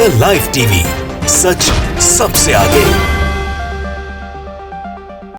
The live TV, सच सबसे आगे।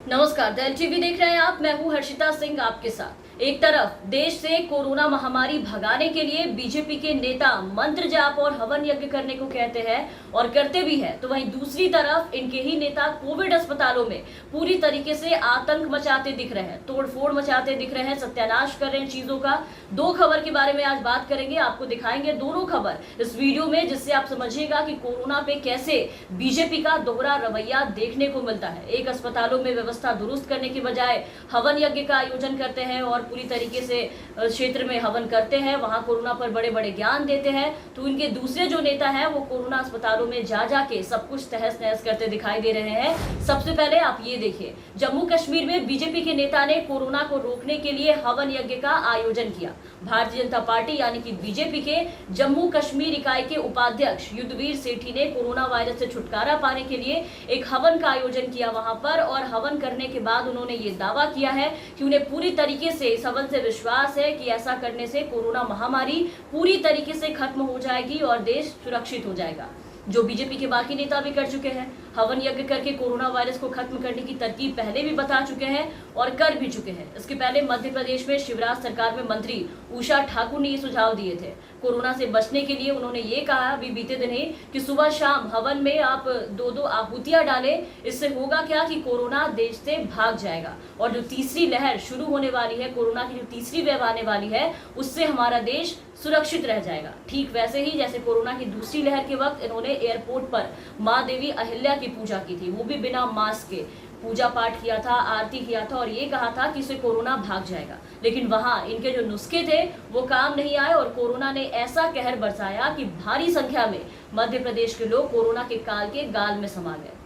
नमस्कार, द टीवी देख रहे हैं आप। मैं हूं हर्षिता सिंह आपके साथ। एक तरफ देश से कोरोना महामारी भगाने के लिए बीजेपी के नेता मंत्र जाप और हवन यज्ञ करने को कहते हैं और करते भी हैं, तो वहीं दूसरी तरफ इनके ही नेता कोविड अस्पतालों में पूरी तरीके से आतंक मचाते दिख रहे हैं, तोड़फोड़ मचाते दिख रहे हैं, सत्यानाश कर रहे हैं चीजों का। दो खबर के बारे में आज बात करेंगे, आपको दिखाएंगे दोनों खबर इस वीडियो में, जिससे आप समझिएगा कि कोरोना पे कैसे बीजेपी का दोहरा रवैया देखने को मिलता है। एक अस्पतालों में व्यवस्था दुरुस्त करने की बजाय हवन यज्ञ का आयोजन करते हैं और पूरी तरीके से क्षेत्र में हवन करते हैं, वहां कोरोना पर बड़े बड़े ज्ञान देते हैं। तो इनके दूसरे जो नेता हैं वो कोरोना अस्पतालों में जा के सब कुछ तहस नहस करते दिखाई दे रहे हैं। सबसे पहले आप ये देखिए, जम्मू कश्मीर में बीजेपी के नेता ने कोरोना को रोकने के लिए हवन यज्ञ का आयोजन किया। भारतीय जनता पार्टी यानी कि बीजेपी के जम्मू कश्मीर इकाई के उपाध्यक्ष युद्धवीर सेठी ने कोरोना वायरस से छुटकारा पाने के लिए एक हवन का आयोजन किया वहां पर, और हवन करने के बाद उन्होंने ये दावा किया है कि उन्हें पूरी तरीके से इस हवन से विश्वास है कि ऐसा करने से कोरोना महामारी पूरी तरीके से खत्म हो जाएगी और देश सुरक्षित हो जाएगा, जो बीजेपी के बाकी नेता भी कर चुके हैं। हवन यज्ञ करके कोरोना वायरस को खत्म करने की तरकीब पहले भी बता चुके हैं और कर भी चुके हैं। इसके पहले मध्य प्रदेश में शिवराज सरकार में मंत्री उषा ठाकुर ने ये सुझाव दिए थे। कोरोना से बचने के लिए उन्होंने ये कहा अभी बीते दिन ही कि सुबह शाम हवन में आप दो आहुतियां डालें, इससे होगा क्या कि कोरोना देश से भाग जाएगा और जो तीसरी लहर शुरू होने वाली है, कोरोना की जो तीसरी वेव आने वाली है, उससे हमारा देश सुरक्षित रह जाएगा। ठीक वैसे ही जैसे कोरोना की दूसरी लहर के वक्त इन्होंने एयरपोर्ट पर माँ देवी अहिल्या की पूजा की थी, वो भी बिना मास्क के पूजा पाठ किया था, आरती किया था और ये कहा था कि इससे कोरोना भाग जाएगा। लेकिन वहां इनके जो नुस्खे थे वो काम नहीं आए और कोरोना ने ऐसा कहर बरसाया कि भारी संख्या में मध्य प्रदेश के लोग कोरोना के काल के गाल में समा गए,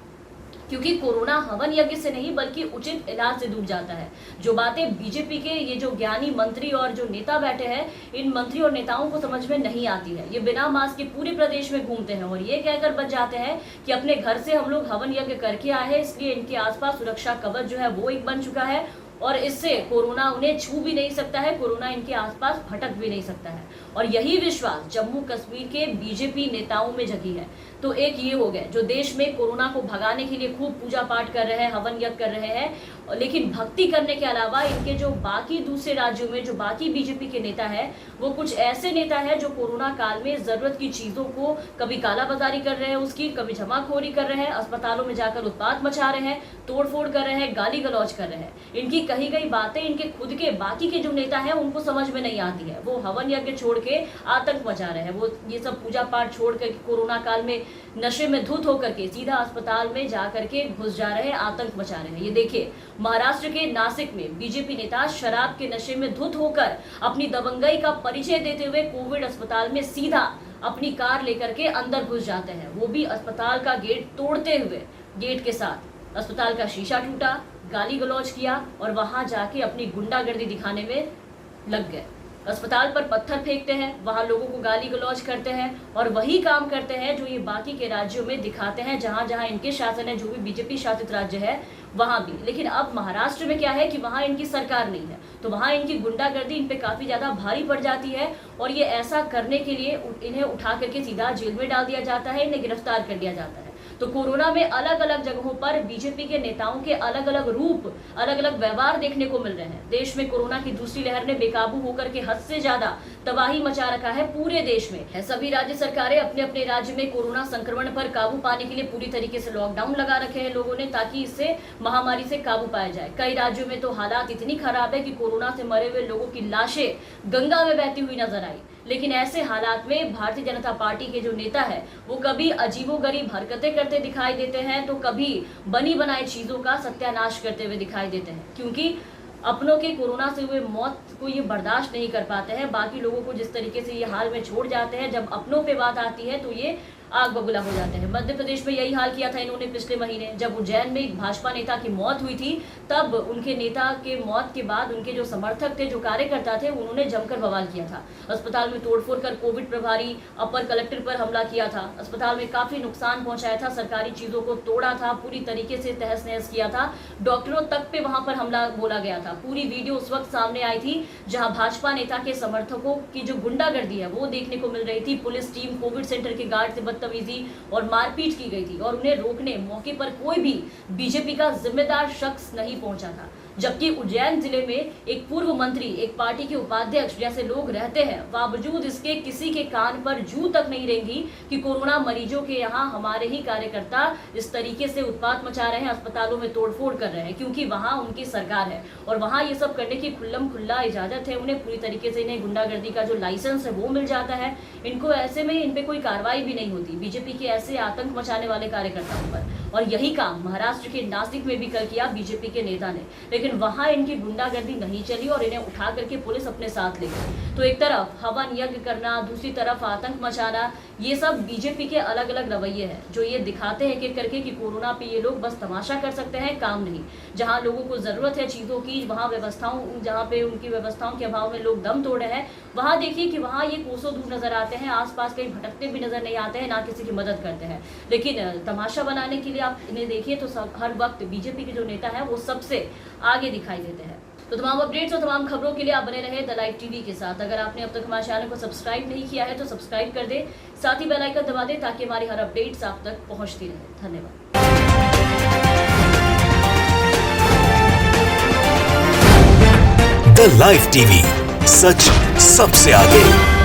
क्योंकि कोरोना हवन यज्ञ से नहीं बल्कि उचित इलाज से दूर जाता है। जो बातें बीजेपी के ये जो ज्ञानी मंत्री और जो नेता बैठे हैं, इन मंत्री और नेताओं को समझ में नहीं आती है। ये बिना मास्क के पूरे प्रदेश में घूमते हैं और ये कहकर बच जाते हैं कि अपने घर से हम लोग हवन यज्ञ करके आए हैं, इसलिए इनके आसपास सुरक्षा कवच जो है वो एक बन चुका है और इससे कोरोना उन्हें छू भी नहीं सकता है, कोरोना इनके आसपास भटक भी नहीं सकता है। और यही विश्वास जम्मू कश्मीर के बीजेपी नेताओं में जगी है। तो एक ये हो गए जो देश में कोरोना को भगाने के लिए खूब पूजा पाठ कर रहे हैं, हवन यज्ञ कर रहे हैं, लेकिन भक्ति करने के अलावा इनके जो बाकी दूसरे राज्यों में जो बाकी बीजेपी के नेता है, वो कुछ ऐसे नेता है जो कोरोना काल में जरूरत की चीजों को कभी कालाबाजारी कर रहे हैं, उसकी कभी जमाखोरी कर रहे हैं, अस्पतालों में जाकर उत्पात मचा रहे हैं, तोड़फोड़ कर रहे हैं, गाली गलौज कर रहे हैं। इनकी कही गई बातें इनके खुद के बाकी के जो नेता हैं उनको समझ में नहीं आती है। वो हवन यज्ञ छोड़ के आतंक मचा रहे हैं, वो ये सब पूजा पाठ छोड़ कर कोरोना काल में नशे में धुत होकर के सीधा अस्पताल में जाकर के घुस जा रहे हैं, आतंक मचा रहे हैं। ये देखिए, महाराष्ट्र के नासिक में बीजेपी नेता शराब के नशे में धुत होकर अपनी दबंगई का परिचय देते हुए कोविड अस्पताल में सीधा अपनी कार लेकर के अंदर घुस जाते हैं, वो भी अस्पताल का गेट तोड़ते हुए। गेट के साथ अस्पताल का शीशा टूटा, गाली गलौज किया और वहां जाके अपनी गुंडागर्दी दिखाने में लग गए। अस्पताल पर पत्थर फेंकते हैं, वहां लोगों को गाली गलौज करते हैं और वही काम करते हैं जो ये बाकी के राज्यों में दिखाते हैं, जहां जहां इनके शासन है, जो भी बीजेपी शासित राज्य है वहां भी। लेकिन अब महाराष्ट्र में क्या है कि वहां इनकी सरकार नहीं है, तो वहां इनकी गुंडागर्दी इन पे काफी ज्यादा भारी पड़ जाती है और ये ऐसा करने के लिए इन्हें उठा करके सीधा जेल में डाल दिया जाता है, इन्हें गिरफ्तार कर लिया जाता है। तो कोरोना में अलग अलग जगहों पर बीजेपी के नेताओं के अलग अलग रूप, अलग अलग व्यवहार देखने को मिल रहे हैं। देश में कोरोना की दूसरी लहर ने बेकाबू होकर के हद से ज्यादा तबाही मचा रखा है पूरे देश में। सभी राज्य सरकारें अपने अपने राज्य में कोरोना संक्रमण पर काबू पाने के लिए पूरी तरीके से लॉकडाउन लगा रखे हैं लोगों ने, ताकि इससे महामारी से काबू पाया जाए। कई राज्यों में तो हालात इतनी खराब है कि कोरोना से मरे हुए लोगों की लाशें गंगा में बहती हुई नजर आई। लेकिन ऐसे हालात में भारतीय जनता पार्टी के जो नेता है वो कभी अजीबोगरीब हरकतें करते दिखाई देते हैं, तो कभी बनी बनाई चीजों का सत्यानाश करते हुए दिखाई देते हैं, क्योंकि अपनों के कोरोना से हुए मौत को ये बर्दाश्त नहीं कर पाते हैं। बाकी लोगों को जिस तरीके से ये हाल में छोड़ जाते हैं, जब अपनों पे बात आती है तो ये आग बबूला हो जाते हैं। मध्य प्रदेश में यही हाल किया था इन्होंने पिछले महीने, जब उज्जैन में एक भाजपा नेता की मौत हुई थी, तब उनके नेता के मौत के बाद उनके जो समर्थक थे, जो कार्यकर्ता थे, उन्होंने जमकर बवाल किया था। अस्पताल में तोड़फोड़ कर कोविड प्रभारी अपर कलेक्टर पर हमला किया था, अस्पताल में काफी नुकसान पहुंचाया था, सरकारी चीजों को तोड़ा था, पूरी तरीके से तहस नहस किया था, डॉक्टरों तक पे वहां पर हमला बोला गया था। पूरी वीडियो उस वक्त सामने आई थी जहां भाजपा नेता के समर्थकों की जो गुंडागर्दी है वो देखने को मिल रही थी। पुलिस टीम कोविड सेंटर के गार्ड से बदतमीजी और मारपीट की गई थी और उन्हें रोकने मौके पर कोई भी बीजेपी का जिम्मेदार शख्स नहीं पहुंचा था। जबकि उज्जैन जिले में एक पूर्व मंत्री, एक पार्टी के उपाध्यक्ष जैसे लोग रहते हैं, बावजूद इसके किसी के कान पर जू तक नहीं रेंगी कि कोरोना मरीजों के यहाँ हमारे ही कार्यकर्ता इस तरीके से उत्पात मचा रहे हैं, अस्पतालों में तोड़फोड़ कर रहे हैं, क्योंकि वहां उनकी सरकार है और वहां ये सब करने की खुल्लम खुल्ला इजाजत है। उन्हें पूरी तरीके से इन्हें गुंडागर्दी का जो लाइसेंस है वो मिल जाता है। इनको ऐसे में इन पे कोई कार्रवाई भी नहीं होती बीजेपी के ऐसे आतंक मचाने वाले कार्यकर्ताओं पर। और यही काम महाराष्ट्र के नासिक में भी कल किया बीजेपी के नेता ने, लेकिन वहां इनकी गुंडागर्दी नहीं चली और इन्हें उठा करके पुलिस अपने साथ ले गई। तो एक तरफ हवन यज्ञ करना, दूसरी तरफ आतंक मचाना, ये सब बीजेपी के अलग अलग रवैये हैं जो ये दिखाते हैं कि करके कि कोरोना पे ये लोग बस तमाशा कर सकते हैं, काम नहीं। जहां लोगों को जरूरत है चीजों की, वहां व्यवस्थाओं, जहां पे उनकी व्यवस्थाओं के अभाव में लोग दम तोड़ रहे हैं, वहां देखिए कि वहां ये कोसों दूर नजर आते हैं, आसपास कहीं भटकते भी नजर नहीं आते हैं, ना किसी की मदद करते हैं। लेकिन तमाशा बनाने के लिए आप इन्हें देखिए तो हर वक्त बीजेपी के जो नेता है वो सबसे आगे दिखाई देते हैं। तो तमाम अपडेट्स और तमाम खबरों के लिए आप बने रहे द लाइव टीवी के साथ। अगर आपने अब तक हमारे चैनल को सब्सक्राइब नहीं किया है तो सब्सक्राइब कर दे, साथ ही बेल आइकन दबा दे ताकि हमारी हर अपडेट्स आप तक पहुंचती रहे। धन्यवाद। द लाइव टीवी, सच सबसे आगे।